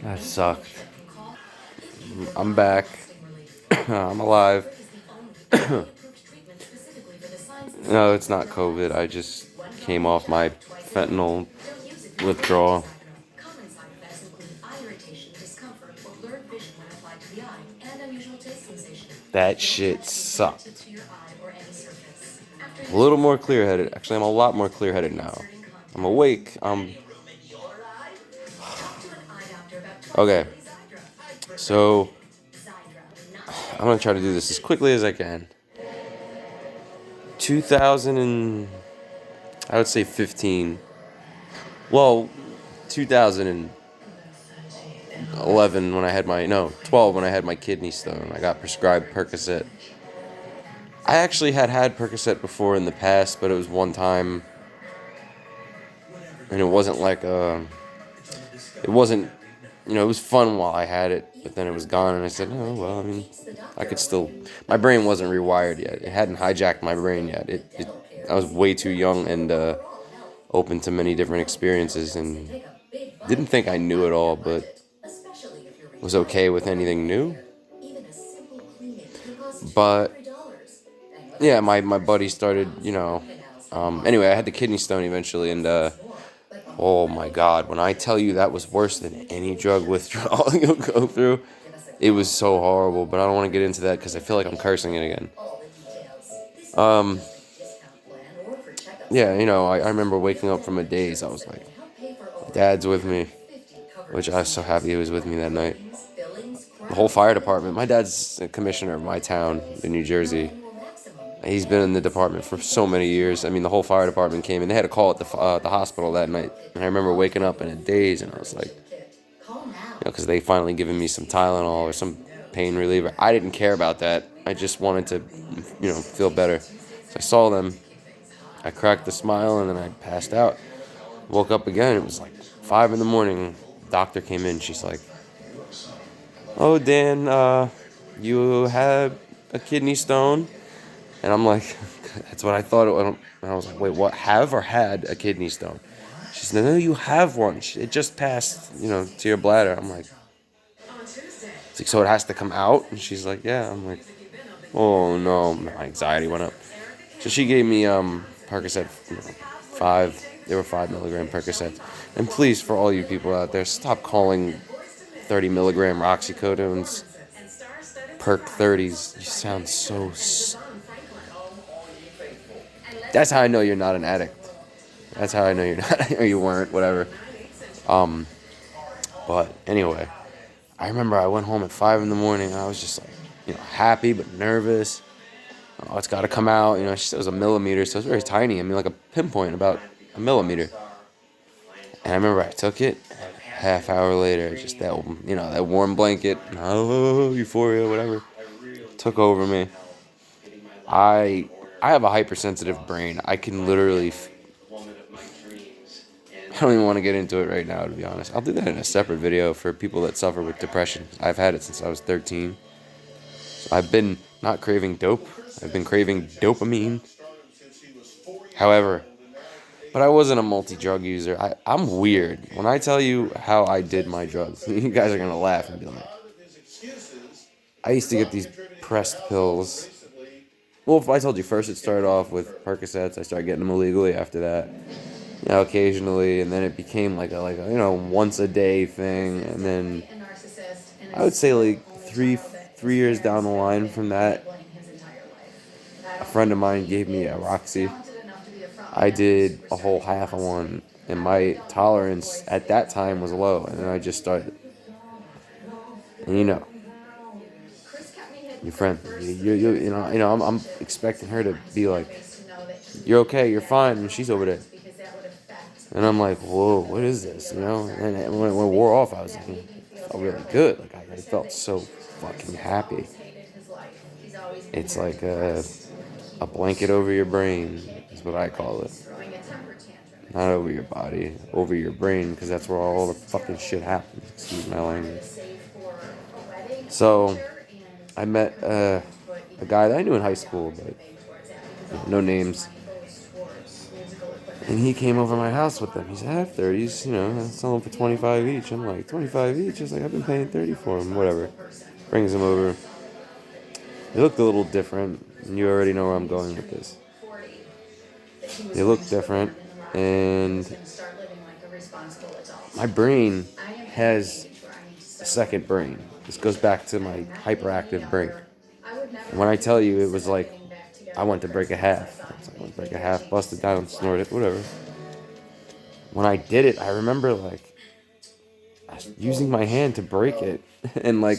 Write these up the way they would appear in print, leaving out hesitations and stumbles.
That sucked. I'm back. I'm alive. No, it's not COVID. I just came off my fentanyl withdrawal. That shit sucked. A little more clear headed. Actually, I'm a lot more clear headed now. I'm awake. Okay. So, I'm gonna try to do this as quickly as I can. 2000 and I would say 15. Well, 2011 when I had my 12 when I had my kidney stone. I got prescribed Percocet. I actually had Percocet before in the past, but it was one time, and it wasn't like it wasn't, it was fun while I had it, but then it was gone, and I said, oh well, I mean, I could still. My brain wasn't rewired yet. It hadn't hijacked my brain yet. I was way too young and open to many different experiences, and didn't think I knew it all, but was okay with anything new. But yeah, my buddy started, anyway, I had the kidney stone eventually, and oh my God, when I tell you that was worse than any drug withdrawal you'll go through, it was so horrible. But I don't want to get into that because I feel like I'm cursing it again. Yeah, I remember waking up from a daze. I was like, Dad's with me, which I was so happy he was with me that night. The whole fire department. My dad's a commissioner of my town in New Jersey. He's been in the department for so many years. I mean, the whole fire department came and they had a call at the hospital that night. And I remember waking up in a daze, and I was like, because they finally given me some Tylenol or some pain reliever. I didn't care about that. I just wanted to, feel better. So I saw them. I cracked a smile, and then I passed out. Woke up again. It was like 5 in the morning. Doctor came in. She's like, "Oh, Dan, you had a kidney stone." And I'm like, that's what I thought. And I was like, wait, what? Have or had a kidney stone? She said, no, you have one. It just passed, to your bladder. I'm like, it's like, so it has to come out? And she's like, yeah. I'm like, oh no, my anxiety went up. So she gave me Percocet, 5. They were 5 milligram Percocets. And please, for all you people out there, stop calling 30 milligram oxycodones Perc 30s. You sound so. That's how I know you're not an addict. That's how I know you're not, or you weren't, whatever. But anyway, I remember I went home at 5 in the morning. And I was just like, happy but nervous. Oh, it's got to come out. She said it was a millimeter, so it's very tiny. I mean, like a pinpoint, about a millimeter. And I remember I took it. Half hour later, just that warm blanket, euphoria, whatever, took over me. I have a hypersensitive brain. I can literally. I don't even want to get into it right now, to be honest. I'll do that in a separate video for people that suffer with depression. I've had it since I was 13. So I've been not craving dope. I've been craving dopamine. However, but I wasn't a multi-drug user. I'm weird. When I tell you how I did my drugs, you guys are going to laugh and be like, I used to get these pressed pills. Well, if I told you first, it started off with Percocets. I started getting them illegally after that. Occasionally, and then it became like a once a day thing, and then I would say like three years down the line from that, a friend of mine gave me a Roxy. I did a whole half of one, and my tolerance at that time was low, and then I just started. And your friend, I'm expecting her to be like, "You're okay, you're fine," and she's over there. And I'm like, whoa, what is this? And when it wore off, I was like, I felt really good. Like I felt so fucking happy. It's like a blanket over your brain is what I call it. Not over your body, over your brain, because that's where all the fucking shit happens. Excuse my language. So I met a guy that I knew in high school, but no names. And he came over my house with them. He's half 30s, selling for 25 each. I'm like, 25 each? He's like, I've been paying 30 for them, whatever. Brings them over. They looked a little different, and you already know where I'm going with this. They look different, and my brain has a second brain. This goes back to my hyperactive brain. And when I tell you, it was like I went to break a half. I went to break a half, busted down, snorted, whatever. When I did it, I remember I was using my hand to break it, and I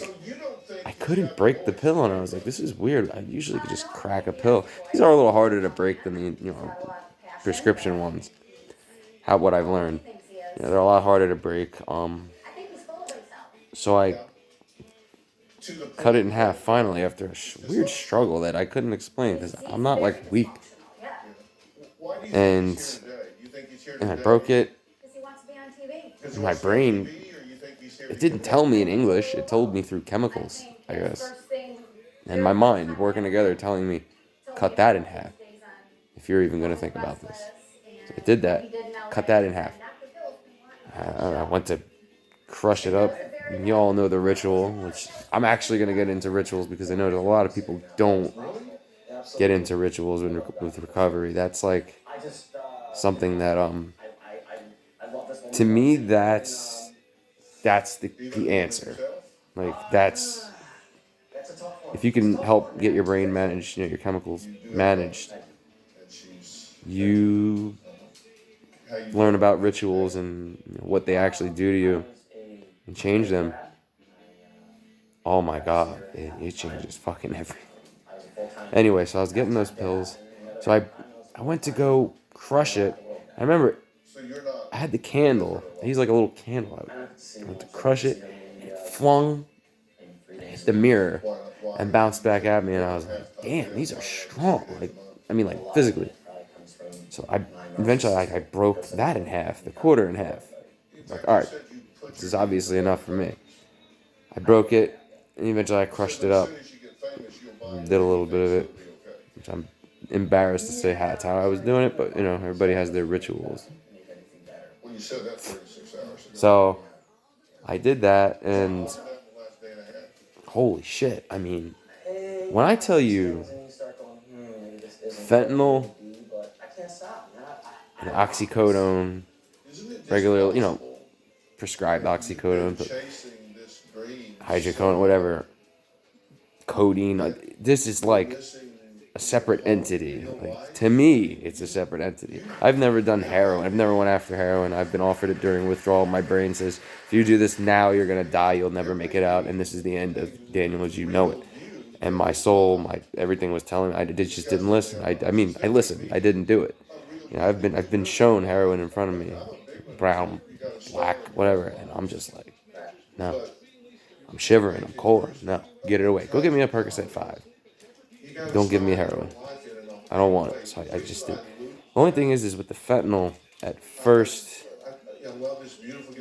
couldn't break the pill, and I was like, this is weird. I usually could just crack a pill. These are a little harder to break than the prescription ones. What I've learned, they're a lot harder to break. So I cut it in half finally after a weird struggle that I couldn't explain because I'm not weak. And I broke it. My brain, it didn't tell me in English. It told me through chemicals, I guess. And my mind working together telling me, cut that in half. If you're even going to think about this. So I did that. Cut that in half. I went to crush it up. And you all know the ritual, which I'm actually going to get into rituals because I know that a lot of people don't get into rituals with recovery. That's something that to me that's the answer. That's if you can help get your brain managed, your chemicals managed, you learn about rituals and what they actually do to you and change them. Oh my God, it changes fucking everything. Anyway, so I was getting those pills. So I went to go crush it. I remember I had the candle. I used a little candle. I went to crush it. And it flung, hit the mirror, and bounced back at me. And I was like, damn, these are strong. Physically. So eventually I broke that in half, the quarter in half. All right, this is obviously enough for me. I broke it, and eventually I crushed it up. Did a little bit of it, which I'm embarrassed to say that's how I was doing it, but everybody has their rituals. So I did that, and holy shit, when I tell you fentanyl and oxycodone, regular, prescribed oxycodone, but hijacked, whatever, codeine, this is a separate entity. To me, it's a separate entity. I've never done heroin. I've never went after heroin. I've been offered it during withdrawal. My brain says, if you do this now, you're going to die. You'll never make it out. And this is the end of Daniel as you know it. And my soul, everything was telling me. I just didn't listen. I listened. I didn't do it. I've been shown heroin in front of me, brown, black, whatever, and I'm just like, no. I'm shivering. I'm cold. No, get it away. Go get me a Percocet 5. Don't give me heroin. I don't want it. So I just did. The only thing is with the fentanyl, at first,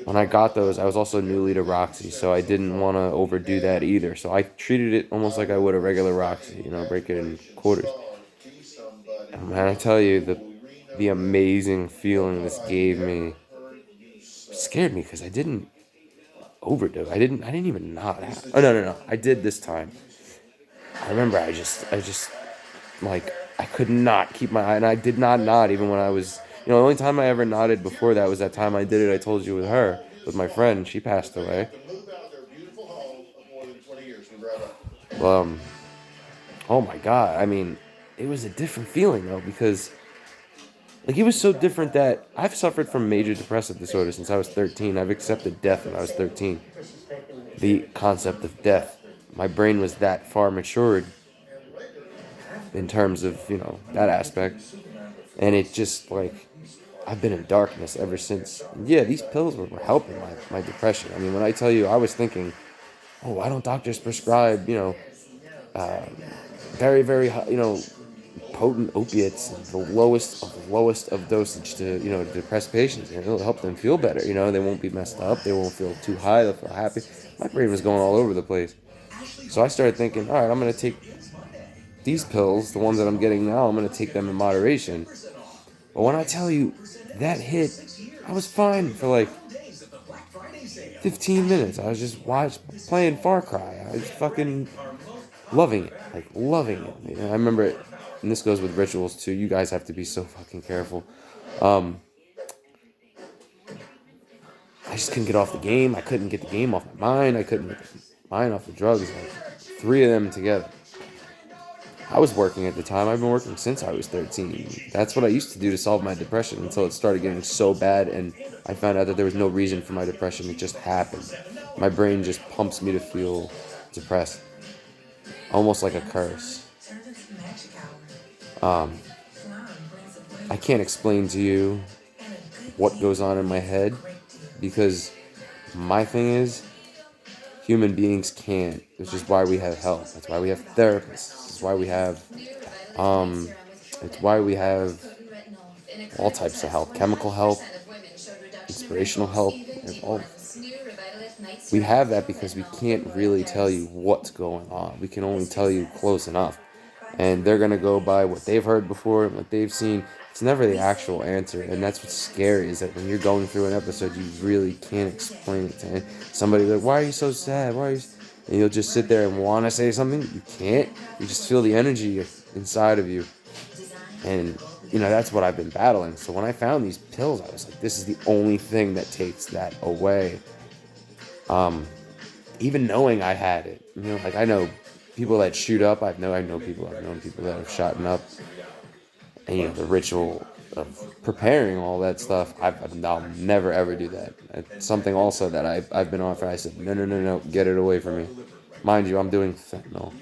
when I got those, I was also newly to Roxy, so I didn't want to overdo that either. So I treated it almost like I would a regular Roxy, break it in quarters. And man, I tell you, the amazing feeling this gave me scared me because I didn't overdose. I didn't even nod out. Oh, no. I did this time. I remember I just I could not keep my eye, and I did not nod even when I was, the only time I ever nodded before that was that time I did it, I told you, with my friend. She passed away. Oh my God. It was a different feeling though, because it was so different that I've suffered from major depressive disorder since I was 13. I've accepted death when I was 13. The concept of death. My brain was that far matured in terms of, that aspect. And it just, I've been in darkness ever since. Yeah, these pills were helping my depression. When I tell you, I was thinking, oh, why don't doctors prescribe, very, very, potent opiates, the lowest of dosage to depressed patients. It'll help them feel better. They won't be messed up. They won't feel too high. They'll feel happy. My brain was going all over the place. So I started thinking, all right, I'm going to take these pills, the ones that I'm getting now, I'm going to take them in moderation. But when I tell you that hit, I was fine for like 15 minutes. I was just playing Far Cry. I was fucking loving it, like loving it. I remember it, and this goes with rituals too. You guys have to be so fucking careful. I just couldn't get off the game. I couldn't get the game off my mind. I couldn't get my mind off the drugs. Like 3 of them together. I was working at the time. I've been working since I was 13. That's what I used to do to solve my depression until it started getting so bad and I found out that there was no reason for my depression. It just happened. My brain just pumps me to feel depressed. Almost like a curse. I can't explain to you what goes on in my head because my thing is human beings can't. Which is why we have help. That's why we have therapists. It's why we have all types of help, chemical help, inspirational help. We have that because we can't really tell you what's going on. We can only tell you close enough. And they're going to go by what they've heard before and what they've seen. It's never the actual answer. And that's what's scary is that when you're going through an episode, you really can't explain it to somebody. Like, why are you so sad? And you'll just sit there and want to say something. You can't. You just feel the energy inside of you. And, that's what I've been battling. So when I found these pills, I was like, this is the only thing that takes that away. Even knowing I had it, I know people that shoot up. I've known people that have shot up, and the ritual of preparing all that stuff. I'll never ever do that. It's something also that I've been offered. I said no, get it away from me. Mind you, I'm doing fentanyl.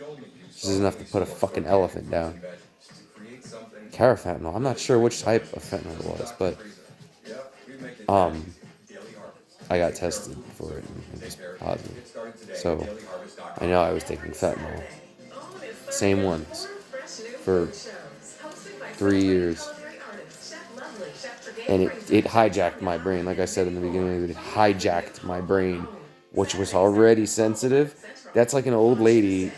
This is enough to put a fucking elephant down. Carafentanyl. I'm not sure which type of fentanyl it was, but I got tested for it and it was positive. So I know I was taking fentanyl. Same ones for 3 years. And it hijacked my brain. Like I said in the beginning, it hijacked my brain, which was already sensitive. That's like an old lady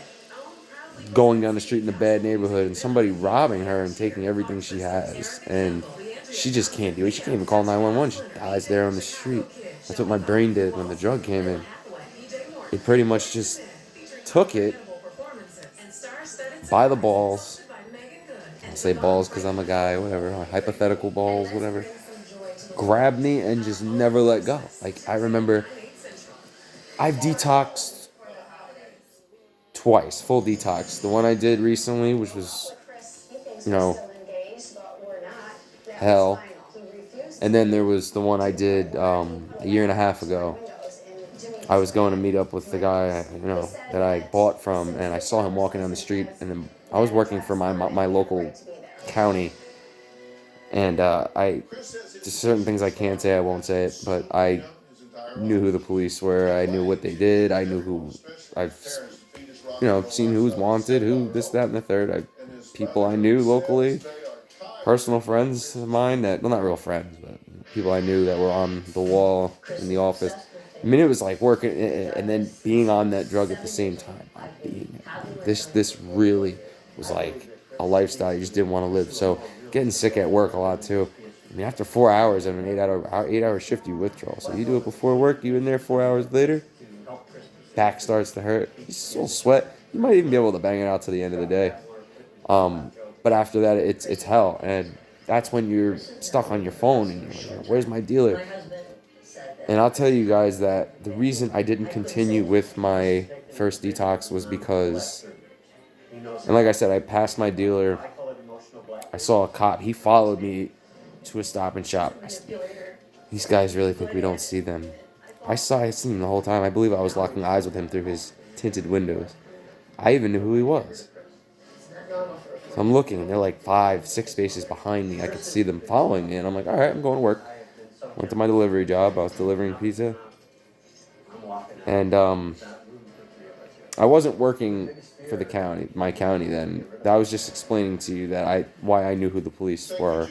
going down the street in a bad neighborhood and somebody robbing her and taking everything she has. And she just can't do it. She can't even call 911. She dies there on the street. That's what my brain did when the drug came in. It pretty much just took it by the balls. I say balls because I'm a guy, whatever. Hypothetical balls, whatever. Grabbed me and just never let go. Like, I remember I've detoxed twice, full detox. The one I did recently, which was, hell. And then there was the one I did a year and a half ago. I was going to meet up with the guy, that I bought from, and I saw him walking down the street, and then I was working for my local county, and just certain things I can't say, I won't say it, but I knew who the police were, I knew what they did, I knew who, I've, seen who was wanted, who this, that, and the third, people I knew locally, personal friends of mine that, well, not real friends, but people I knew that were on the wall in the office. I mean, it was like working and then being on that drug at the same time. This really was like a lifestyle you just didn't want to live. So getting sick at work a lot too. I mean, after 4 hours of an 8-hour shift, you withdraw. So you do it before work, you in there 4 hours later, back starts to hurt. You still sweat. You might even be able to bang it out to the end of the day. But after that, it's hell, and that's when you're stuck on your phone and you're like, where's my dealer? And I'll tell you guys that the reason I didn't continue with my first detox was because, and like I said, I passed my dealer. I saw a cop. He followed me to a Stop and Shop. These guys really think we don't see them. I seen him the whole time. I believe I was locking eyes with him through his tinted windows. I even knew who he was. So I'm looking, and they're like 5-6 spaces behind me. I could see them following me, and I'm like, all right, I'm going to work. Went to my delivery job. I was delivering pizza. And I wasn't working for my county then. I was just explaining to you that why I knew who the police were.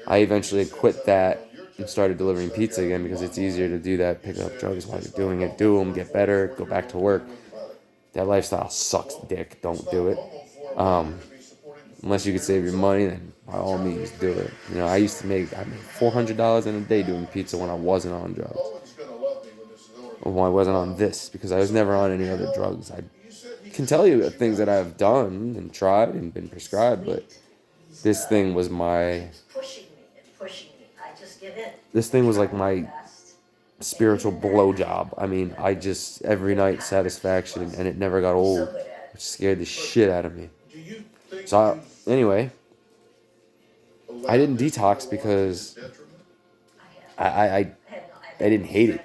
I eventually quit that and started delivering pizza again because it's easier to do that, pick up drugs while you're doing it, do them, get better, go back to work. That lifestyle sucks dick. Don't do it. Unless you could save your money, then by all means do it. I made $400 in a day doing pizza when I wasn't on drugs. Well, I wasn't on this because I was never on any other drugs. I can tell you the things that I've done and tried and been prescribed, but this thing was like my spiritual blowjob. I mean, I just every night satisfaction, and it never got old, which scared the shit out of me. So anyway, I didn't detox because I didn't hate it.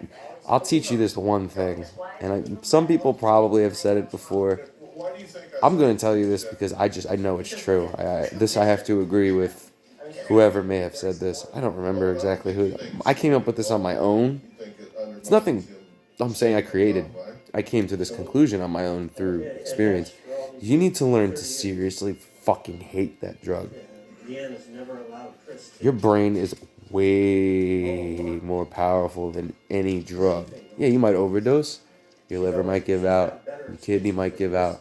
I'll teach you this one thing, and some people probably have said it before. I'm going to tell you this because I know it's true. I have to agree with whoever may have said this. I don't remember exactly who. I came up with this on my own. It's nothing I'm saying I created. I came to this conclusion on my own through experience. You need to learn to seriously fucking hate that drug. Your brain is way more powerful than any drug. Yeah, you might overdose. Your liver might give out. Your kidney might give out.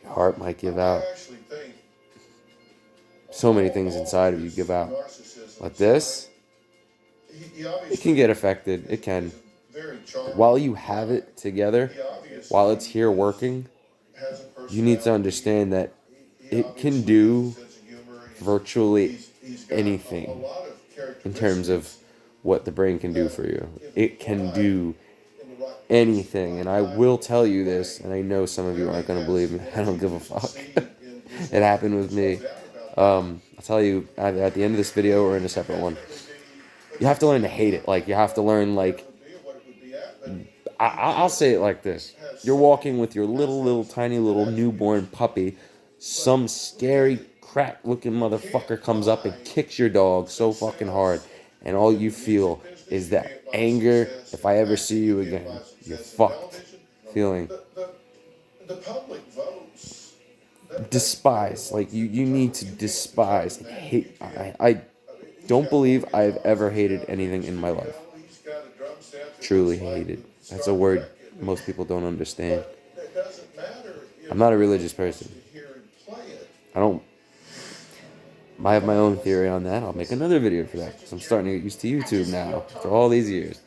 Your heart might give out. So many things inside of you give out. But this, it can get affected. It can. While you have it together, while it's here working, you need to understand that it can do virtually anything in terms of what the brain can do for you. It can do anything, and I will tell you this, and I know some of you aren't going to believe me. I don't give a fuck. It happened with me. I'll tell you at the end of this video or in a separate one. You have to learn to hate it. Like, you have to learn, like, I'll say it like this. You're walking with your little, tiny little newborn puppy. Some scary, crack-looking motherfucker comes up and kicks your dog so fucking hard. And all you feel is that anger. If I ever see you again, you're fucked. Feeling. Despise. Like, you need to despise and hate. I don't believe I've ever hated anything in my life. Truly hated. That's a word most people don't understand. I'm not a religious person. I have my own theory on that. I'll make another video for that because I'm starting to get used to YouTube now after all these years.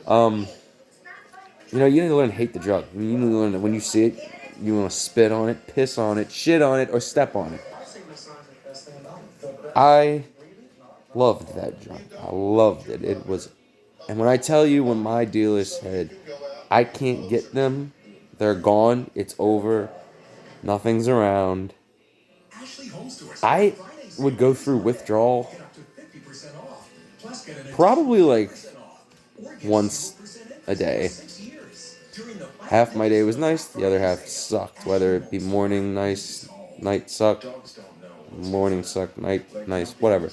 You need to learn to hate the drug. You need to learn that when you see it, you want to spit on it, piss on it, shit on it, or step on it. I loved that drug. I loved it. It was, and when I tell you, when my dealer said, I can't get them, they're gone, it's over, nothing's around, I would go through withdrawal probably like once a day. Half my day was nice, the other half sucked. Whether it be morning nice, night sucked, morning sucked, night nice, whatever.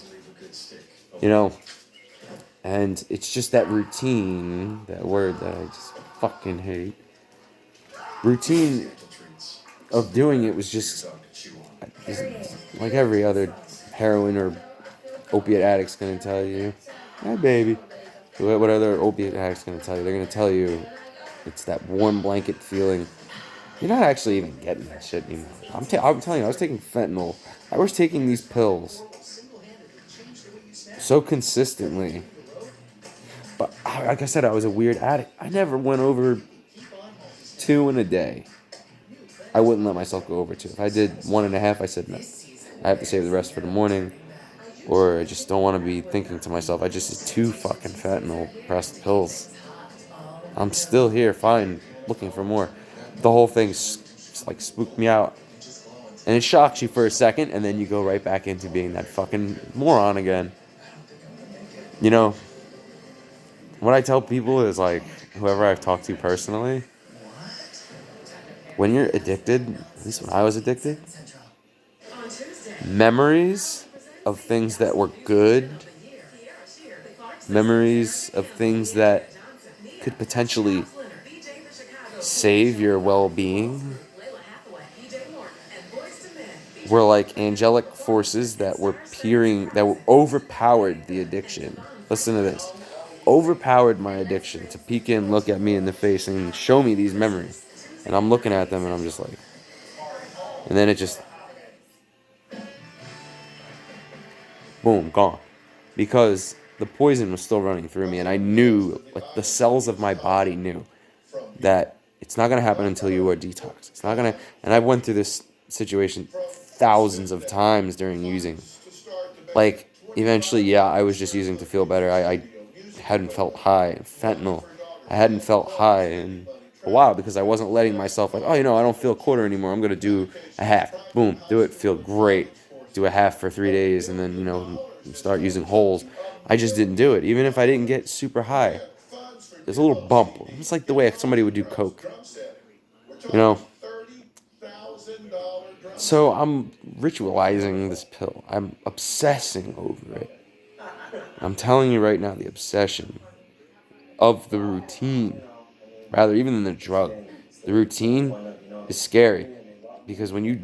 And it's just that routine, that word that I just fucking hate. Routine of doing it was just like every other heroin or opiate addict's gonna tell you. Hey, baby. What other opiate addict's gonna tell you? They're gonna tell you it's that warm blanket feeling. You're not actually even getting that shit anymore. I'm telling you, I was taking fentanyl. I was taking these pills so consistently. But like I said, I was a weird addict. I never went over 2 in a day. I wouldn't let myself go over 2. If I did 1.5, I said no. I have to save the rest for the morning. Or I just don't want to be thinking to myself, I just did 2 fucking fentanyl pressed pills. I'm still here, fine, looking for more. The whole thing like spooked me out. And it shocks you for a second, and then you go right back into being that fucking moron again. What I tell people is, like, whoever I've talked to personally, when you're addicted, at least when I was addicted, memories of things that were good, memories of things that could potentially save your well-being, were like angelic forces that were overpowered the addiction. Listen to this. Overpowered my addiction to peek in, look at me in the face, and show me these memories. And I'm looking at them, and I'm just like... And then it just boom, gone. Because the poison was still running through me, and I knew, like the cells of my body knew that it's not gonna happen until you are detoxed. It's not gonna, and I went through this situation thousands of times during using. Like, eventually, yeah, I was just using to feel better. I hadn't felt high. Fentanyl, I hadn't felt high in a while because I wasn't letting myself, like, oh, I don't feel a quarter anymore. I'm gonna do a half. Boom, do it, feel great. Do a half for 3 days, and then start using wholes. I just didn't do it, even if I didn't get super high. There's a little bump. It's like the way somebody would do coke. You know. So I'm ritualizing this pill. I'm obsessing over it. I'm telling you right now, the obsession of the routine, rather even than the drug. The routine is scary because when you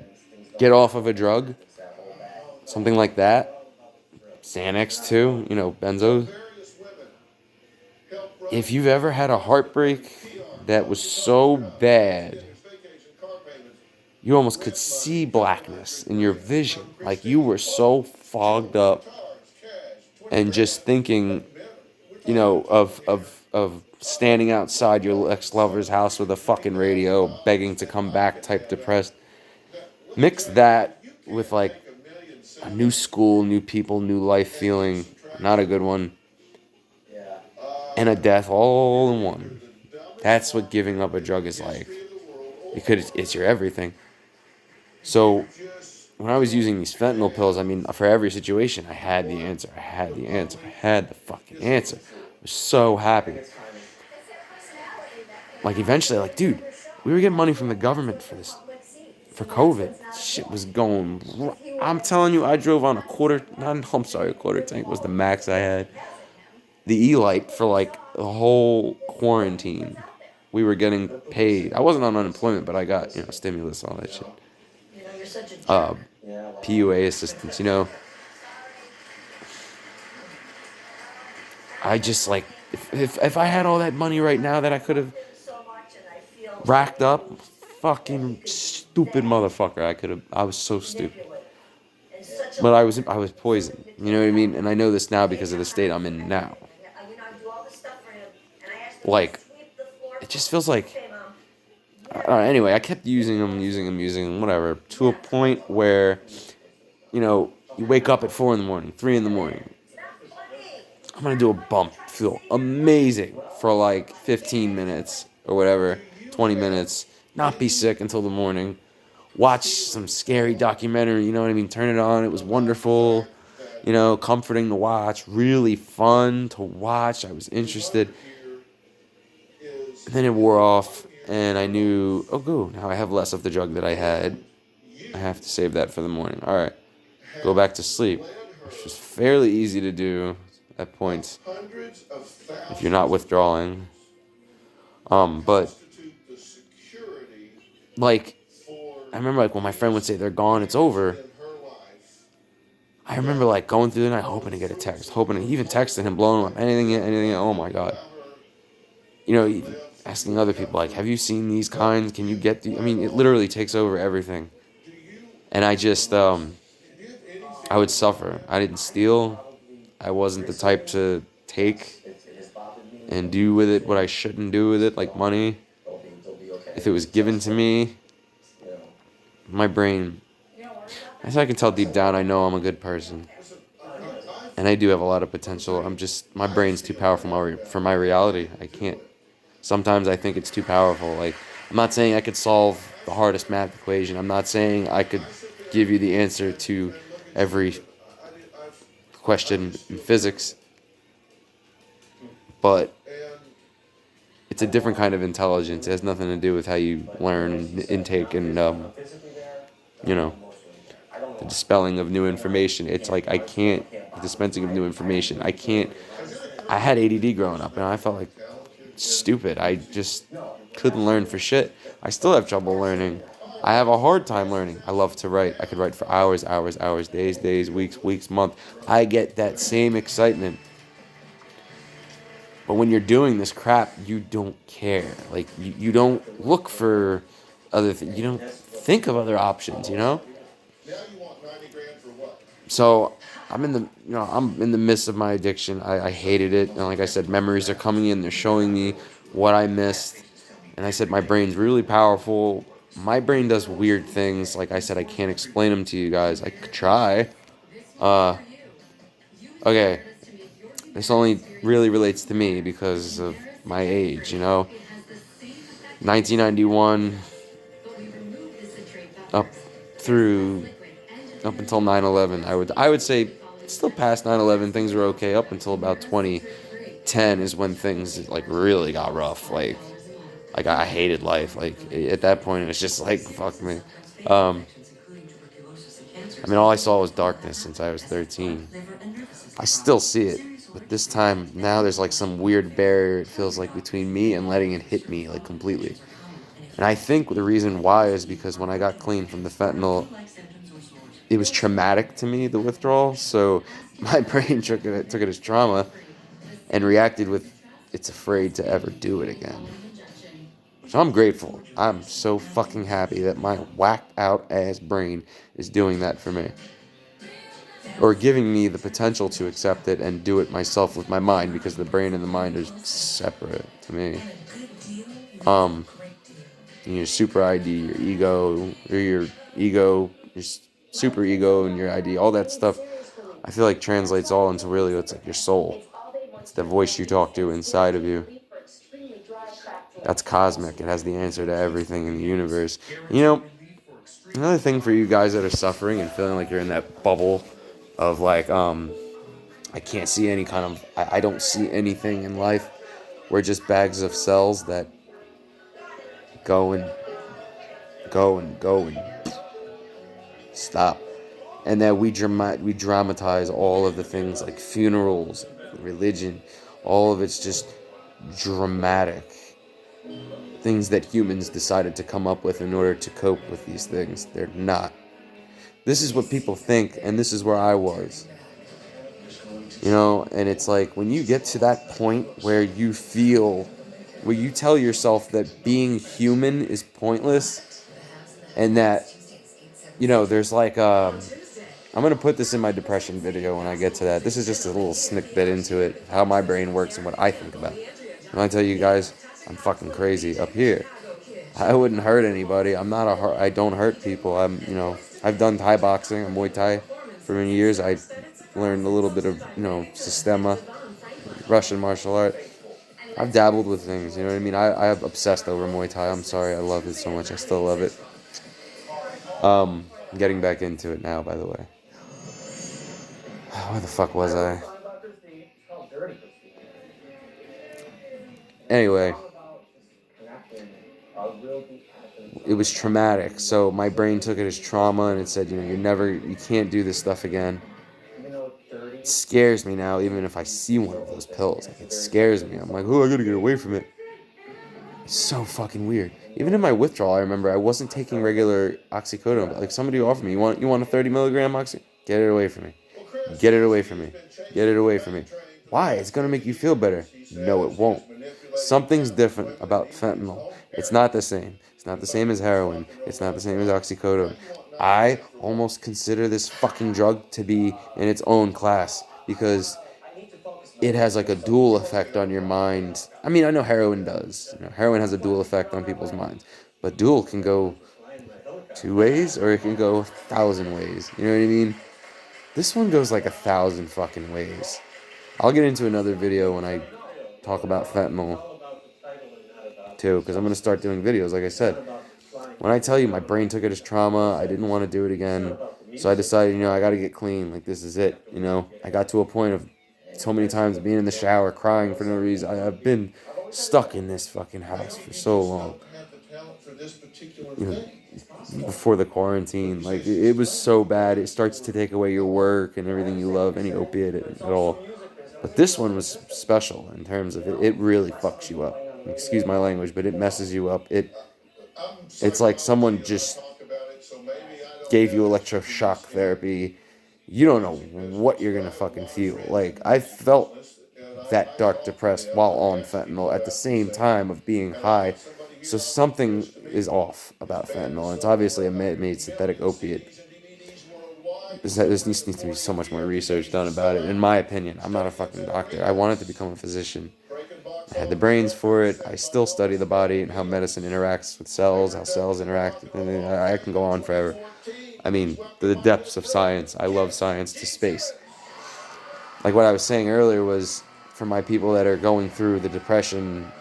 get off of a drug, something like that, Xanax too, benzos. If you've ever had a heartbreak that was so bad, you almost could see blackness in your vision. Like you were so fogged up and just thinking, of standing outside your ex-lover's house with a fucking radio, begging to come back type depressed. Mix that with like a new school, new people, new life feeling, not a good one, and a death all in one. That's what giving up a drug is like. Because it's your everything. So when I was using these fentanyl pills, I mean, for every situation, I had the answer. I had the fucking answer. I was so happy. Like eventually, like, dude, we were getting money from the government for this, for COVID. Shit was going. I'm telling you, I drove on a quarter tank was the max I had. The E-Light for like the whole quarantine. We were getting paid. I wasn't on unemployment, but I got, stimulus, all that shit. PUA assistance, I just like, if I had all that money right now that I could have racked up, fucking stupid motherfucker, I was so stupid. But I was poisoned, you know what I mean? And I know this now because of the state I'm in now. Like, it just feels like, anyway, I kept using them, whatever, to a point where, you wake up at 4 a.m, 3 a.m. I'm going to do a bump, feel amazing for like 15 minutes or whatever, 20 minutes, not be sick until the morning, watch some scary documentary, you know what I mean, turn it on, it was wonderful, comforting to watch, really fun to watch, I was interested. And then it wore off, and I knew, oh, good, now I have less of the drug that I had. I have to save that for the morning. All right, go back to sleep, which is fairly easy to do at points if you're not withdrawing. But like, I remember like when my friend would say they're gone, it's over. I remember like going through the night hoping to get a text, even texting him, blowing him up, anything. Oh my god. Asking other people, like, have you seen these kinds? Can you get the... I mean, it literally takes over everything. And I just, I would suffer. I didn't steal. I wasn't the type to take and do with it what I shouldn't do with it, like money. If it was given to me, my brain... As I can tell deep down, I know I'm a good person. And I do have a lot of potential. My brain's too powerful for my reality. I can't. Sometimes I think it's too powerful. Like, I'm not saying I could solve the hardest math equation. I'm not saying I could give you the answer to every question in physics. But it's a different kind of intelligence. It has nothing to do with how you learn and intake and, the dispelling of new information. It's like the dispensing of new information. I had ADD growing up, and I felt like stupid. I just couldn't learn for shit. I still have trouble learning. I have a hard time learning. I love to write. I could write for hours, days, weeks, months. I get that same excitement. But when you're doing this crap, you don't care. Like, you don't look for other things. You don't think of other options, So I'm in the midst of my addiction. I hated it, and like I said, memories are coming in. They're showing me what I missed, and I said my brain's really powerful. My brain does weird things. Like I said, I can't explain them to you guys. I could try. Uh, okay, this only really relates to me because of my age. 1991 up through up until 9/11. I would say still past 9/11 things were okay up until about 2010 is when things like really got rough. Like I hated life. Like at that point it was just like fuck me. Um, all I saw was darkness since I was 13. I still see it, but this time now there's like some weird barrier it feels like between me and letting it hit me like completely. And I think the reason why is because when I got clean from the fentanyl, it was traumatic to me, the withdrawal. So my brain took it as trauma and reacted with it's afraid to ever do it again. So I'm grateful. I'm so fucking happy that my whacked out ass brain is doing that for me. Or giving me the potential to accept it and do it myself with my mind, because the brain and the mind are separate to me. Your super ID, your your super ego, and your ID, all that stuff, I feel like translates all into really what's like your soul. It's the voice you talk to inside of you. That's cosmic. It has the answer to everything in the universe. Another thing for you guys that are suffering and feeling like you're in that bubble of like, I can't see any kind of, I don't see anything in life. We're just bags of cells that go and go and go and stop. And that we dramatize all of the things like funerals, religion, all of it's just dramatic things that humans decided to come up with in order to cope with these things. They're not. This is what people think, and this is where I was. And it's like when you get to that point where you tell yourself that being human is pointless, and that, there's like, I'm going to put this in my depression video when I get to that. This is just a little snippet into it, how my brain works and what I think about. And I tell you guys, I'm fucking crazy up here. I wouldn't hurt anybody. I don't hurt people. I've done Thai boxing, Muay Thai for many years. I learned a little bit of, Sistema, Russian martial art. I've dabbled with things, you know what I mean? I've obsessed over Muay Thai. I'm sorry, I love it so much. I still love it. I'm getting back into it now, by the way. Where the fuck was I? Anyway, it was traumatic. So my brain took it as trauma, and it said, you can't do this stuff again. It scares me now, even if I see one of those pills. Like, it scares me. I'm like, I gotta get away from it. It's so fucking weird. Even in my withdrawal, I remember I wasn't taking regular oxycodone, but like somebody offered me, you want a 30 milligram oxy? Get it away from me. Get it away from me. Get it away from me. Why? It's gonna make you feel better. No, it won't. Something's different about fentanyl. It's not the same. It's not the same as heroin. It's not the same as oxycodone. I almost consider this fucking drug to be in its own class, because it has like a dual effect on your mind. I know heroin does. Heroin has a dual effect on people's minds. But dual can go 2 ways, or it can go 1,000 ways. You know what I mean? This one goes like 1,000 fucking ways. I'll get into another video when I talk about fentanyl too, because I'm going to start doing videos, like I said. When I tell you my brain took it as trauma, I didn't want to do it again. So I decided, I got to get clean. Like, this is it, I got to a point of so many times being in the shower, crying for no reason. I've been stuck in this fucking house for so long. Before the quarantine, like, it was so bad. It starts to take away your work and everything you love, any opiate at all. But this one was special in terms of it really fucks you up. Excuse my language, but it messes you up. It's like someone just gave you electroshock therapy. You don't know what you're gonna fucking feel. Like, I felt that dark depressed while on fentanyl at the same time of being high. So something is off about fentanyl. It's obviously a man-made synthetic opiate. This needs to be so much more research done about it. In my opinion, I'm not a fucking doctor. I wanted to become a physician. I had the brains for it. I still study the body and how medicine interacts with cells, how cells interact. And I can go on forever. I mean, the depths of science. I love science to space. Like what I was saying earlier was, for my people that are going through the depression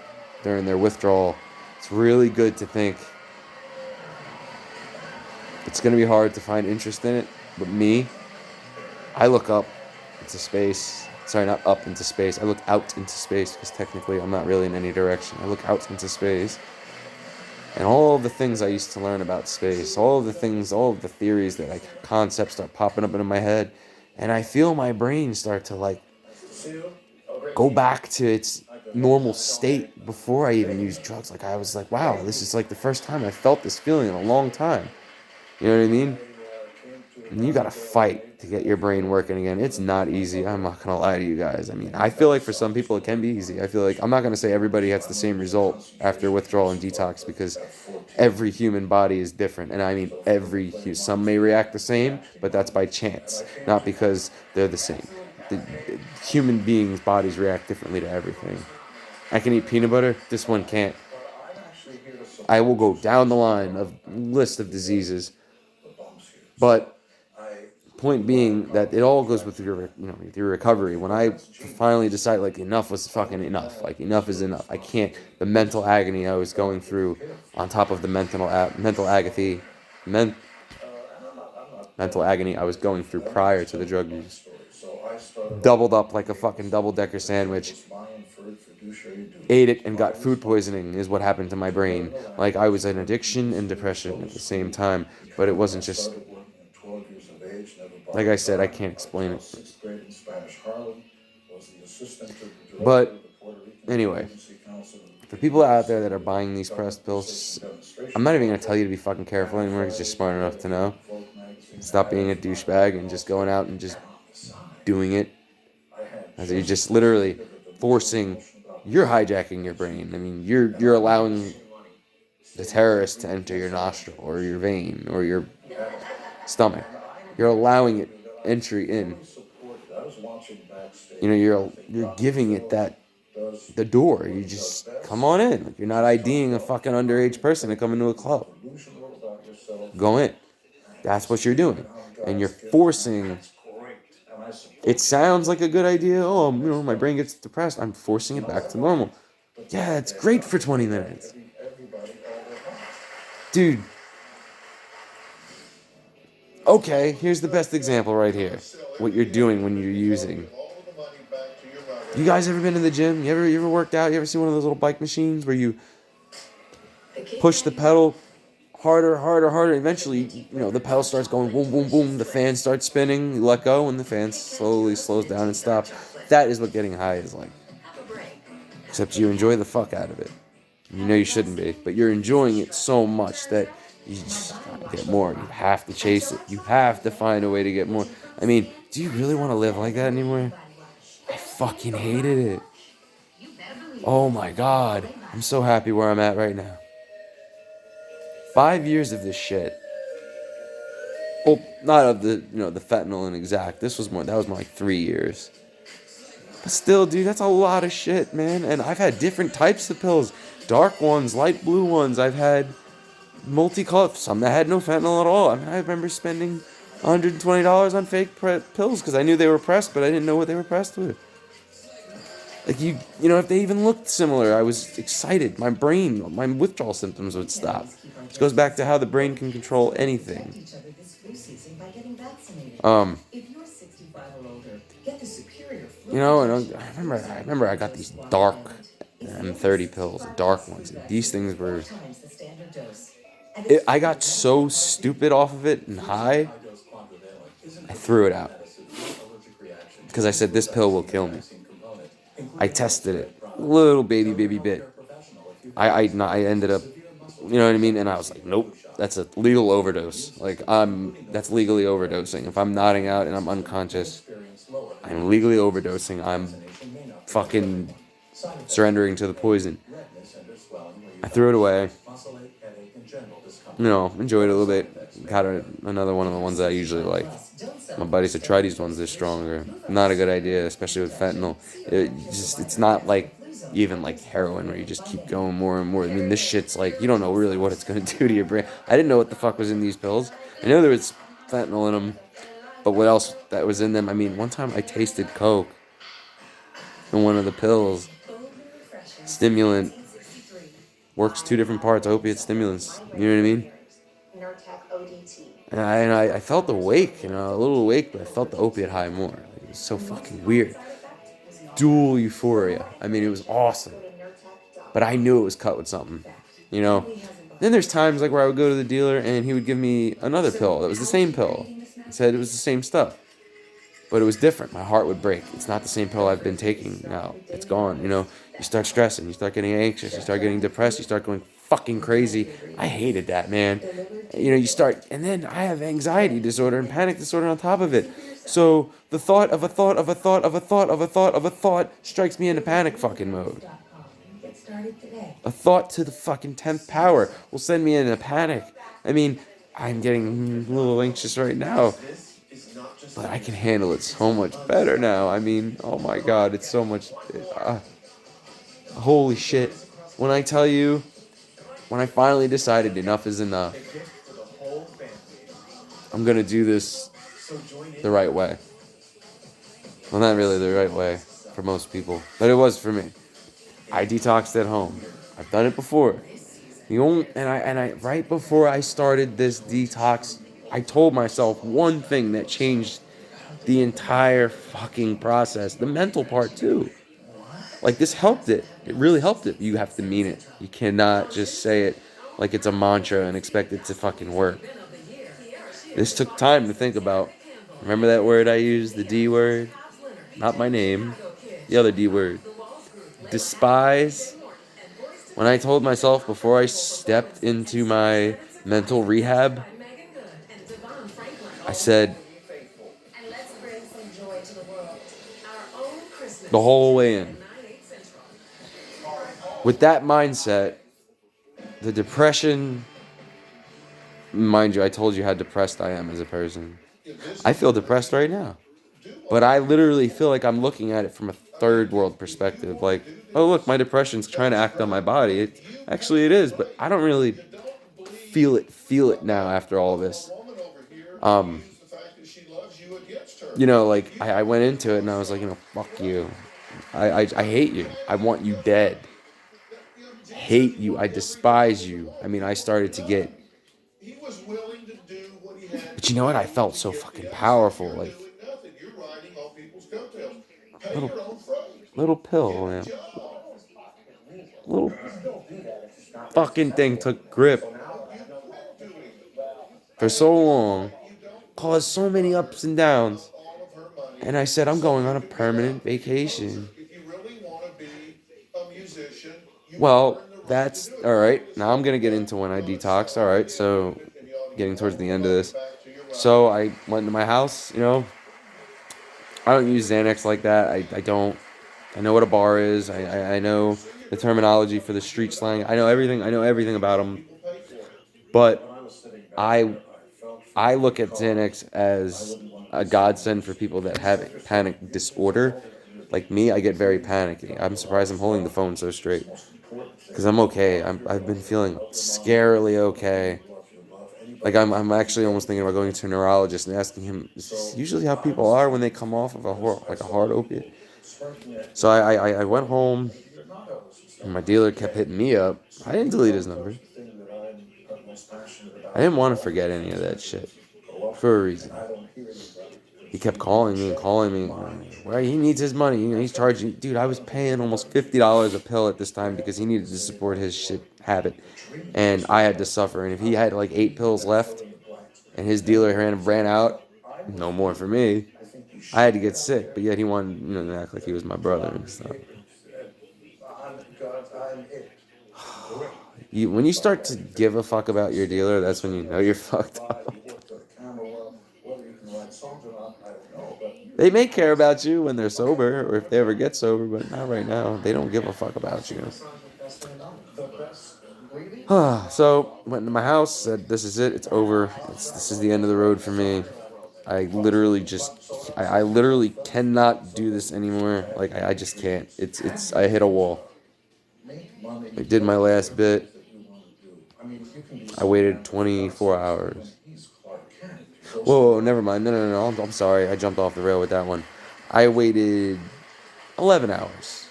during their withdrawal, it's really good to think it's going to be hard to find interest in it. But me, I look up into space. Sorry, not up into space. I look out into space because technically I'm not really in any direction. I look out into space. And all of the things I used to learn about space, all of the things, all of the theories concepts start popping up into my head. And I feel my brain start to go back to its normal state before I even used drugs. I was like, wow, this is the first time I felt this feeling in a long time. You know what I mean? And you gotta fight to get your brain working again. It's not easy. I'm not gonna lie to you guys. I mean, I feel like for some people it can be easy. I feel like I'm not gonna say everybody gets the same result after withdrawal and detox, because every human body is different. And I mean some may react the same, but that's by chance, not because they're the same. The human beings' bodies react differently to everything. I can eat peanut butter, this one can't. I will go down the line of list of diseases. But point being that it all goes with your recovery. When I finally decided enough was fucking enough, enough is enough. I can't. The mental agony I was going through, on top of the mental agony I was going through prior to the drug use, doubled up like a fucking double-decker sandwich. Ate it and got food poisoning is what happened to my brain. I was in addiction and depression at the same time, but it wasn't just. Like I said, I can't explain it. But anyway, for people out there that are buying these pressed pills, I'm not even going to tell you to be fucking careful anymore, because you're smart enough to know. Stop being a douchebag and just going out and just doing it. As you're just literally you're hijacking your brain. I mean, you're allowing the terrorist to enter your nostril or your vein or your stomach. You're allowing it entry in. You're giving it the door. You just come on in. You're not IDing a fucking underage person to come into a club. Go in. That's what you're doing. And you're forcing. It sounds like a good idea. Oh, my brain gets depressed. I'm forcing it back to normal. Yeah, it's great for 20 minutes. Dude. Okay, here's the best example right here. What you're doing when you're using. You guys ever been to the gym? You ever worked out? You ever seen one of those little bike machines where you push the pedal harder, harder, harder? Eventually, the pedal starts going boom, boom, boom. The fan starts spinning. You let go, and the fan slowly slows down and stops. That is what getting high is like. Except you enjoy the fuck out of it. You know you shouldn't be, but you're enjoying it so much that you just gotta get more. You have to chase it. You have to find a way to get more. I mean, do you really want to live like that anymore? I fucking hated it. Oh my god. I'm so happy where I'm at right now. 5 years of this shit. Well, not of the fentanyl and exact. That was more like 3 years. But still, dude, that's a lot of shit, man. And I've had different types of pills. Dark ones, light blue ones. I've had multicolored, some that had no fentanyl at all. I mean, I remember spending $120 on fake pills because I knew they were pressed, but I didn't know what they were pressed with. If they even looked similar, I was excited. My withdrawal symptoms would stop. Which goes back to how the brain can control anything. And I remember I got these dark M30 pills, the dark ones. And these things were. I got so stupid off of it and high, I threw it out. Because I said, this pill will kill me. I tested it. Little baby bit. I ended up, you know what I mean? And I was like, nope, that's a legal overdose. That's legally overdosing. If I'm nodding out and I'm unconscious, I'm legally overdosing. I'm fucking surrendering to the poison. I threw it away. Enjoyed it a little bit. Got another one of the ones that I usually like. My buddy said, try these ones, they're stronger. Not a good idea, especially with fentanyl. It's not like even like heroin where you just keep going more and more. I mean, this shit's like, you don't know really what it's going to do to your brain. I didn't know what the fuck was in these pills. I know there was fentanyl in them, but what else that was in them? I mean, one time I tasted coke in one of the pills. Stimulant works two different parts, opiate stimulants. You know what I mean? And I felt awake, a little awake, but I felt the opiate high more. Like, it was so fucking weird. Dual euphoria. I mean, it was awesome. But I knew it was cut with something, you know? Then there's times like where I would go to the dealer and he would give me another pill that was the same pill. He said it was the same stuff. But it was different. My heart would break. It's not the same pill I've been taking now. It's gone, You start stressing. You start getting anxious. You start getting depressed. You start going fucking crazy. I hated that, man. You start, and then I have anxiety disorder and panic disorder on top of it. So the thought of a thought of a thought of a thought of a thought of a thought strikes me into panic fucking mode. A thought to the fucking 10th power will send me into panic. I mean, I'm getting a little anxious right now. But I can handle it so much better now. I mean, oh my God, it's so much. Holy shit. When I tell you, when I finally decided enough is enough, I'm going to do this the right way. Well, not really the right way for most people, but it was for me. I detoxed at home. I've done it before. I right before I started this detox, I told myself one thing that changed the entire fucking process. The mental part too. Like this helped it. It really helped it. You have to mean it. You cannot just say it like it's a mantra and expect it to fucking work. This took time to think about. Remember that word I used, the D word? Not my name. The other D word. Despise. When I told myself before I stepped into my mental rehab, I said the whole way in. With that mindset, the depression, mind you, I told you how depressed I am as a person. I feel depressed right now. But I literally feel like I'm looking at it from a third world perspective. Like, oh, look, my depression's trying to act on my body. Actually, it is, but I don't really feel it now after all of this. Like, I went into it and I was like, fuck you. I hate you. I want you dead. Hate you. I despise you. I mean, I started to get... But you know what? I felt so fucking powerful. Like, little pill, man. Little fucking thing took grip for so long, caused so many ups and downs, and I said, I'm going on a permanent vacation. Well, that's all right. Now I'm gonna get into when I detoxed. All right, so getting towards the end of this, so I went to my house. I don't use Xanax like that. I don't. I know what a bar is. I know the terminology for the street slang. I know everything. I know everything about them. But I look at Xanax as a godsend for people that have panic disorder. Like me, I get very panicky. I'm surprised I'm holding the phone so straight. Because I'm okay. I've been feeling scarily okay. Like I'm actually almost thinking about going to a neurologist and asking him, is this usually how people are when they come off of a hard opiate? So I went home and my dealer kept hitting me up. I didn't delete his number. I didn't want to forget any of that shit for a reason. He kept calling me and calling me. Well, he needs his money. He's charging. Dude, I was paying almost $50 a pill at this time because he needed to support his shit habit. And I had to suffer. And if he had like 8 pills left and his dealer ran out, no more for me. I had to get sick. But yet he wanted to act like he was my brother and stuff. When you start to give a fuck about your dealer, that's when you know you're fucked up. They may care about you when they're sober, or if they ever get sober, but not right now. They don't give a fuck about you. So, went to my house, said, this is it, it's over. This is the end of the road for me. I literally cannot do this anymore. Like I just can't. I hit a wall. I did my last bit. I waited 24 hours. Whoa, never mind. No. I'm sorry. I jumped off the rail with that one. I waited 11 hours.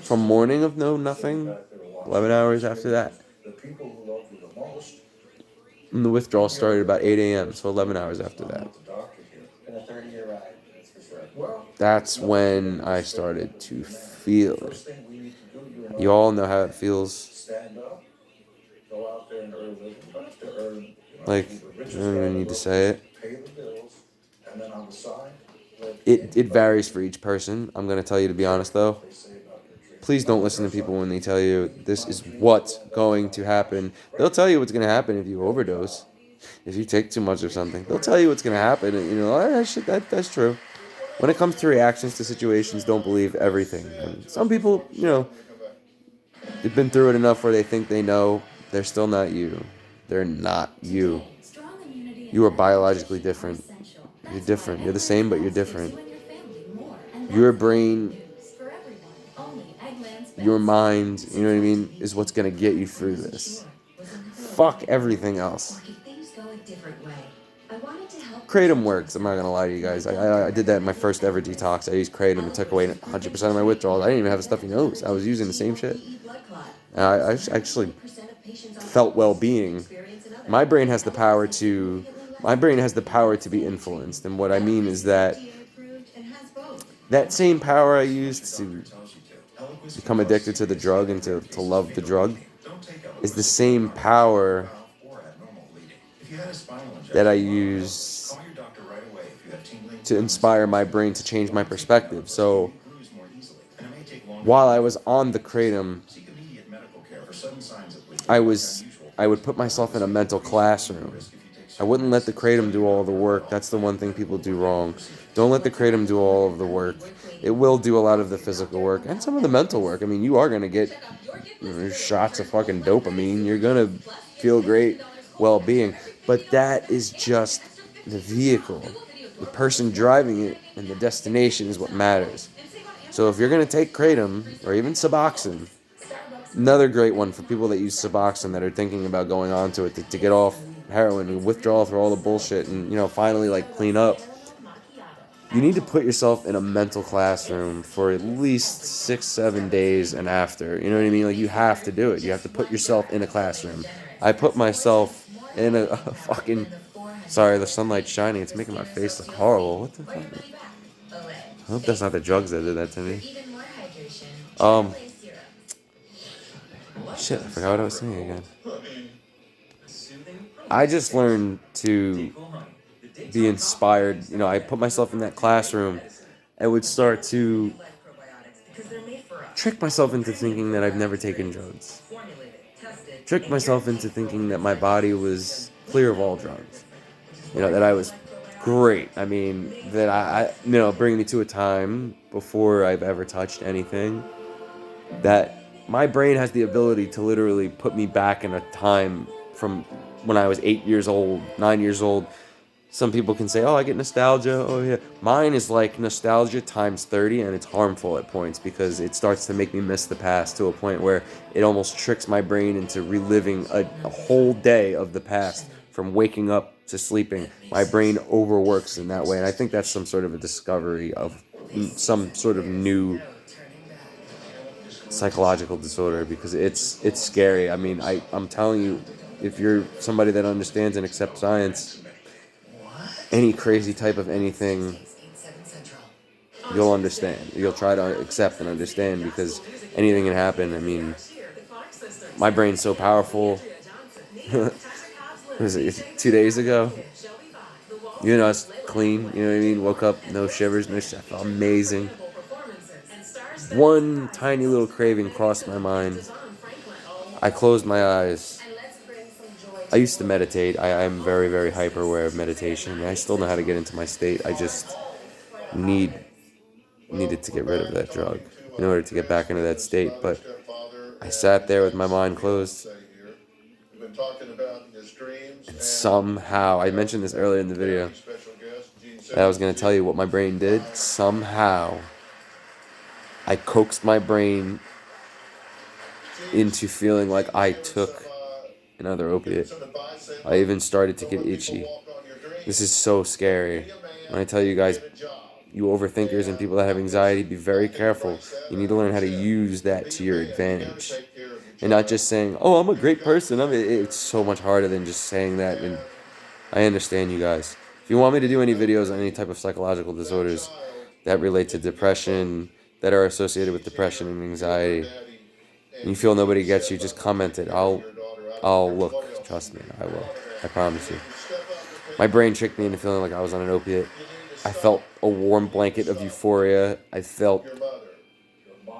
From morning of nothing, 11 hours after that. And the withdrawal started about 8 a.m., so 11 hours after that. That's when I started to feel it. You all know how it feels. Like, I don't even need to say it. It varies for each person. I'm going to tell you, to be honest, though. Please don't listen to people when they tell you this is what's going to happen. They'll tell you what's going to happen if you overdose. If you take too much of something, they'll tell you what's going to happen. And, that's true. When it comes to reactions to situations, don't believe everything. And some people, they've been through it enough where they think they know. They're still not you. They're not you. You are biologically different. You're different. You're the same, but you're different. Your brain, your mind, you know what I mean, is what's going to get you through this. Fuck everything else. Kratom works. I'm not going to lie to you guys. I did that in my first ever detox. I used Kratom. It took away 100% of my withdrawals. I didn't even have a stuffy nose. I was using the same shit. And I actually felt well-being. My brain has the power to be influenced. And what I mean is that same power I used to become addicted to the drug and to love the drug is the same power that I use to inspire my brain to change my perspective. So while I was on the kratom, I would put myself in a mental classroom. I wouldn't let the kratom do all the work. That's the one thing people do wrong. Don't let the kratom do all of the work. It will do a lot of the physical work and some of the mental work. I mean, you are going to get shots of fucking dopamine. You're going to feel great well-being. But that is just the vehicle. The person driving it and the destination is what matters. So if you're going to take kratom or even Suboxone, another great one for people that use Suboxone that are thinking about going on to it to get off heroin and withdraw through all the bullshit and, finally, clean up. You need to put yourself in a mental classroom for at least 6-7 days and after. You know what I mean? You have to do it. You have to put yourself in a classroom. I put myself in a fucking... Sorry, the sunlight's shining. It's making my face look horrible. What the fuck? I hope that's not the drugs that did that to me. Shit, I forgot what I was saying again. I just learned to be inspired. I put myself in that classroom and would start to trick myself into thinking that I've never taken drugs. Trick myself into thinking that my body was clear of all drugs. That I was great. I mean, that I bring me to a time before I've ever touched anything that my brain has the ability to literally put me back in a time from when I was 8 years old, 9 years old. Some people can say, oh, I get nostalgia. Oh, yeah. Mine is like nostalgia times 30, and it's harmful at points because it starts to make me miss the past to a point where it almost tricks my brain into reliving a whole day of the past from waking up to sleeping. My brain overworks in that way, and I think that's some sort of a discovery of some sort of new psychological disorder because it's scary. I mean, I'm telling you, if you're somebody that understands and accepts science, any crazy type of anything, you'll understand. You'll try to accept and understand because anything can happen. I mean, my brain's so powerful. Was it 2 days ago? It's clean. You know what I mean? Woke up, no shivers, no shit. I felt amazing. One tiny little craving crossed my mind. I closed my eyes. I used to meditate. I'm very, very hyper aware of meditation. I still know how to get into my state. I just needed to get rid of that drug in order to get back into that state. But I sat there with my mind closed. And somehow, I mentioned this earlier in the video, that I was going to tell you what my brain did. Somehow, I coaxed my brain into feeling like I took another opiate. I even started to get itchy. This is so scary. When I tell you guys, you overthinkers and people that have anxiety, be very careful. You need to learn how to use that to your advantage. And not just saying, oh, I'm a great person. It's so much harder than just saying that. And I understand you guys. If you want me to do any videos on any type of psychological disorders that relate to depression, that are associated with depression and anxiety, and you feel nobody gets you, just comment it. I'll look. Trust me, I will. I promise you. My brain tricked me into feeling like I was on an opiate. I felt a warm blanket of euphoria. I felt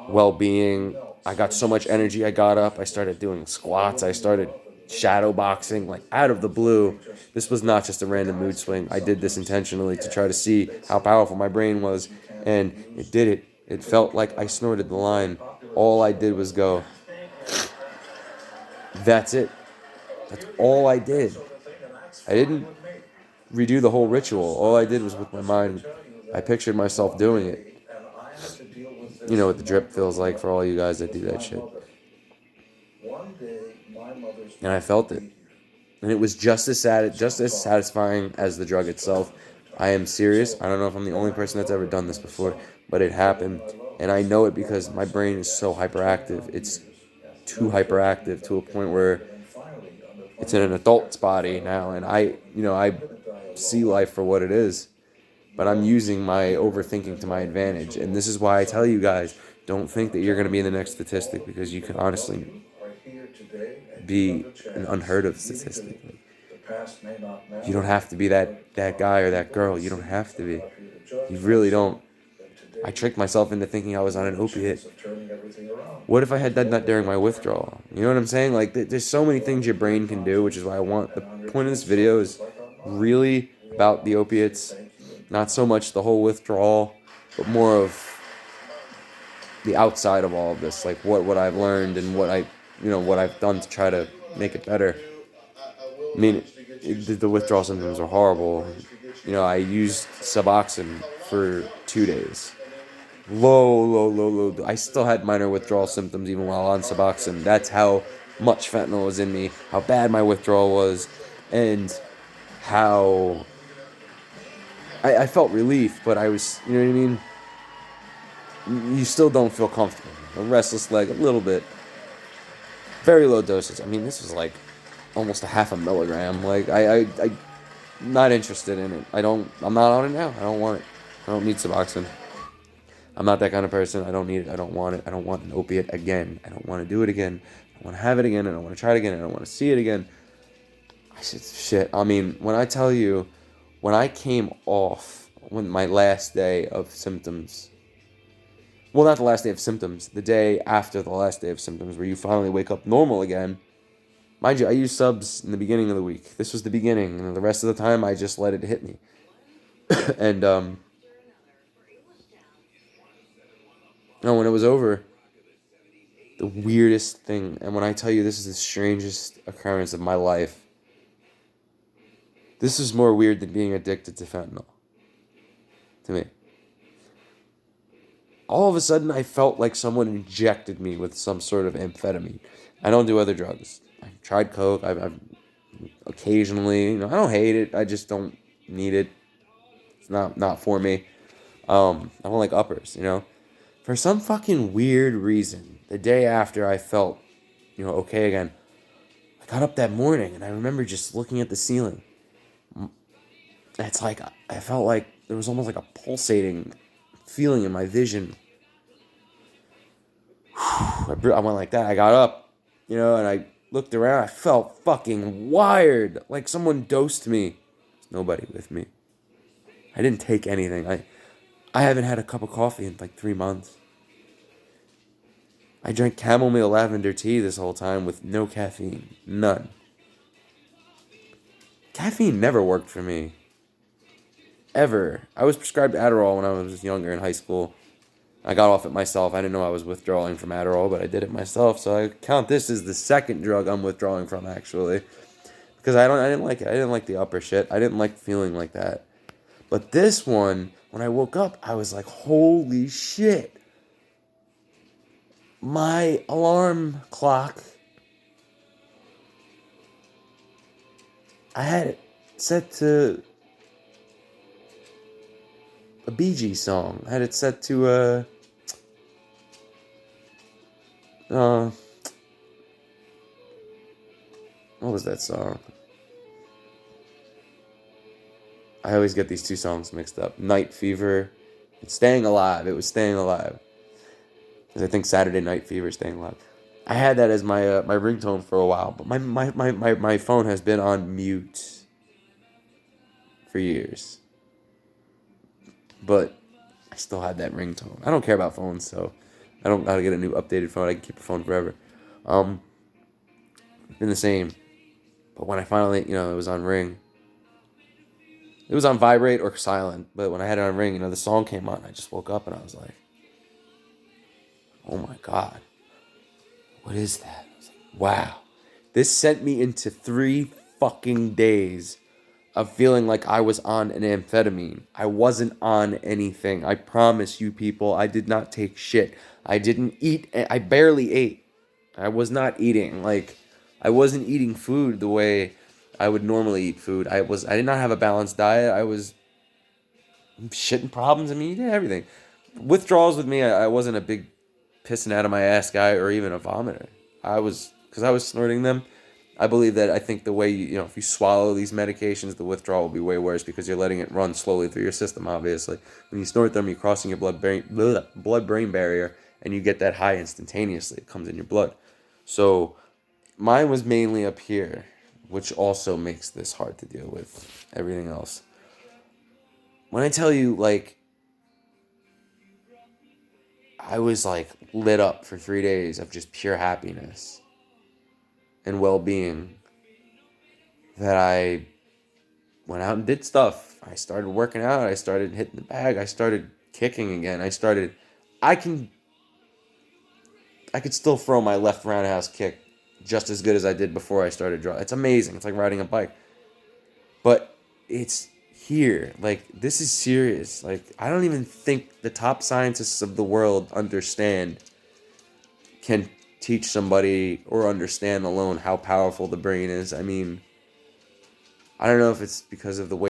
well-being. I got so much energy. I got up. I started doing squats. I started shadow boxing, like out of the blue. This was not just a random mood swing. I did this intentionally to try to see how powerful my brain was, and it did it. It felt like I snorted the line. All I did was go, that's it. That's all I did. I didn't redo the whole ritual. All I did was with my mind, I pictured myself doing it. You know what the drip feels like for all you guys that do that shit. And I felt it. And it was just as satisfying as the drug itself. I am serious. I don't know if I'm the only person that's ever done this before, but it happened. And I know it because my brain is so hyperactive. It's too hyperactive to a point where it's in an adult's body now. And I see life for what it is. But I'm using my overthinking to my advantage. And this is why I tell you guys, don't think that you're going to be the next statistic, because you can honestly be an unheard of statistic. You don't have to be that guy or that girl. You don't have to be. You really don't. I tricked myself into thinking I was on an opiate. What if I had done that during my withdrawal? You know what I'm saying? Like, there's so many things your brain can do, which is why the point of this video is really about the opiates. Not so much the whole withdrawal, but more of the outside of all of this, like what I've learned and what I've done to try to make it better. I mean, the withdrawal symptoms are horrible. I used Suboxone for 2 days. Low. I still had minor withdrawal symptoms even while on Suboxone. That's how much fentanyl was in me, how bad my withdrawal was, and how I felt relief, but I was, you know what I mean? You still don't feel comfortable. A restless leg, a little bit. Very low doses. I mean, this was like almost a half a milligram. Like, I'm not interested in it. I'm not on it now. I don't want it. I don't need Suboxone. I'm not that kind of person. I don't need it. I don't want it. I don't want an opiate again. I don't want to do it again. I don't want to have it again. I don't want to try it again. I don't want to see it again. I said, shit. I mean, when I tell you, when I came off, when my last day of symptoms, well, not the last day of symptoms, the day after the last day of symptoms, where you finally wake up normal again. Mind you, I used subs in the beginning of the week. This was the beginning, and the rest of the time, I just let it hit me. And, when it was over, the weirdest thing, and when I tell you this is the strangest occurrence of my life, this is more weird than being addicted to fentanyl. To me. All of a sudden, I felt like someone injected me with some sort of amphetamine. I don't do other drugs. I've tried coke. I've occasionally, I don't hate it. I just don't need it. It's not for me. I don't like uppers, For some fucking weird reason, the day after I felt, okay again, I got up that morning and I remember just looking at the ceiling. It's like, I felt like there was almost like a pulsating feeling in my vision. I went like that. I got up, and I looked around. I felt fucking wired. Like someone dosed me. There's nobody with me. I didn't take anything. I haven't had a cup of coffee in like 3 months. I drank chamomile lavender tea this whole time with no caffeine. None. Caffeine never worked for me. Ever. I was prescribed Adderall when I was younger in high school. I got off it myself. I didn't know I was withdrawing from Adderall, but I did it myself. So I count this as the second drug I'm withdrawing from, actually. because I didn't like it. I didn't like the upper shit. I didn't like feeling like that. But this one, when I woke up, I was like, holy shit. My alarm clock, I had it set to a Bee Gees song. I had it set to what was that song? I always get these two songs mixed up. Night Fever and Staying Alive. It was Staying Alive. Because I think Saturday Night Fever, Staying Alive. I had that as my my ringtone for a while, but my phone has been on mute for years. But I still had that ringtone. I don't care about phones, so I don't gotta get a new updated phone. I can keep a phone forever. Been the same. But when I finally, it was on ring. It was on vibrate or silent, but when I had it on ring, the song came on. I just woke up and I was like, oh my God, what is that? I was like, wow. This sent me into 3 fucking days of feeling like I was on an amphetamine. I wasn't on anything. I promise you people, I did not take shit. I didn't eat. I barely ate. I was not eating. I wasn't eating food the way I would normally eat food. I did not have a balanced diet. I was shitting problems. I mean, you did everything. Withdrawals with me, I wasn't a big pissing out of my ass guy or even a vomiter. Because I was snorting them. I believe that I think the way if you swallow these medications, the withdrawal will be way worse because you're letting it run slowly through your system, obviously. When you snort them, you're crossing your blood-brain barrier, and you get that high instantaneously. It comes in your blood. So mine was mainly up here, which also makes this hard to deal with everything else. When I tell you, I was, lit up for 3 days of just pure happiness and well-being, that I went out and did stuff. I started working out. I started hitting the bag. I started kicking again. I could still throw my left roundhouse kick just as good as I did before I started drawing. It's amazing. It's like riding a bike. But it's here. This is serious. I don't even think the top scientists of the world can teach somebody or understand alone how powerful the brain is. I mean, I don't know if it's because of the way